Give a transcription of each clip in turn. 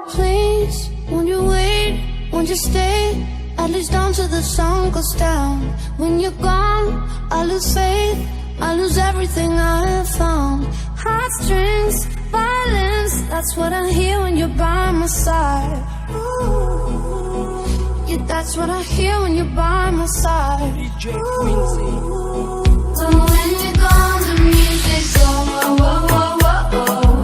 Please, won't you wait, won't you stay, at least until the sun goes down. When you're gone, I lose faith, I lose everything I have found. Heartstrings, violence, that's what I hear when you're by my side. Ooh, yeah, that's what I hear when you're by my side. DJ Quincy. So when you're gone, the music's gone. Whoa, whoa, whoa, whoa, whoa.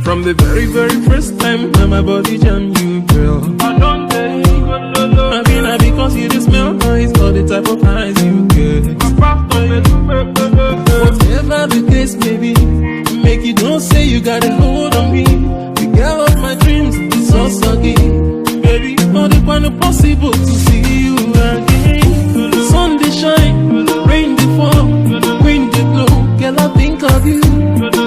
From the very, very first time when my body jam you, girl, I don't think I mean, because you just smell nice, all the type of eyes you get. Whatever the case may be, make you don't say you got a hold on me. The girl of my dreams is so soggy, baby. All the one possible to see you again. The sun they shine, rain they fall, wind they blow. Girl, I think of you.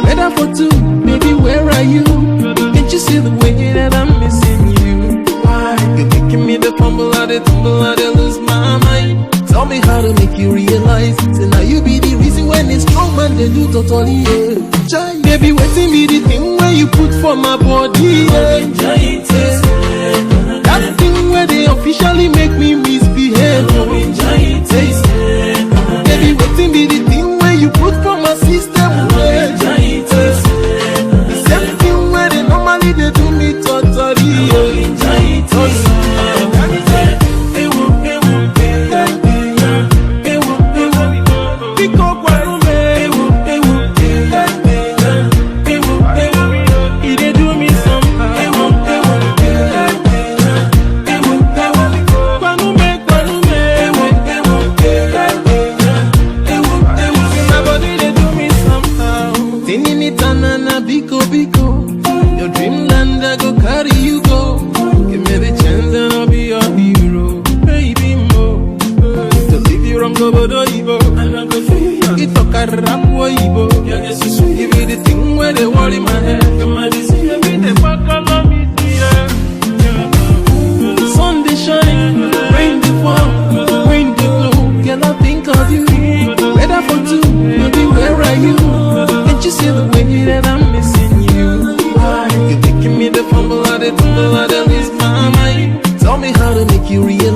Weather for two, baby, where are you? Can't you see the way that I'm missing you? Why? You're making me the fumble, I lose my mind. Tell me how to make you realize. Say now you be the reason when it's strong man they do totally, yeah. Baby, waiting me the thing where you put for my body, yeah. That thing where they officially make me misbehave. Baby, waiting me the thing where you put for my system, yeah. The same thing where they normally they do me totally, yeah.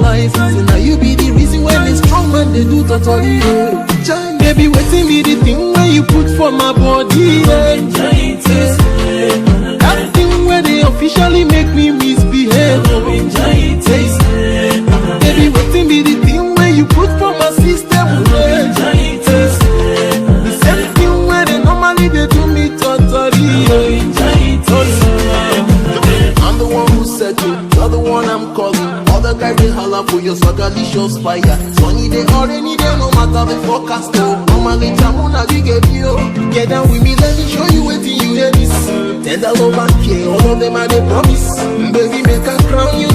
life. So now you be the reason when it's strong man they do totally. Yeah. Baby, waiting be the thing when you put for my body. Yeah. That thing where they officially make me misbehave. Baby, waiting be the thing when you put for my system. Yeah. The same thing where they normally they do me totally. Yeah. I'm the one who said you, you're the one I'm calling. Other guys they holler for your swagalicious fire. Sunny day or rainy day, no matter the forecast. Normally Jamuna we get you. Get down with me, let me show you waiting you hear this. Tender love and care, all of them are they promise. Baby, make a crown you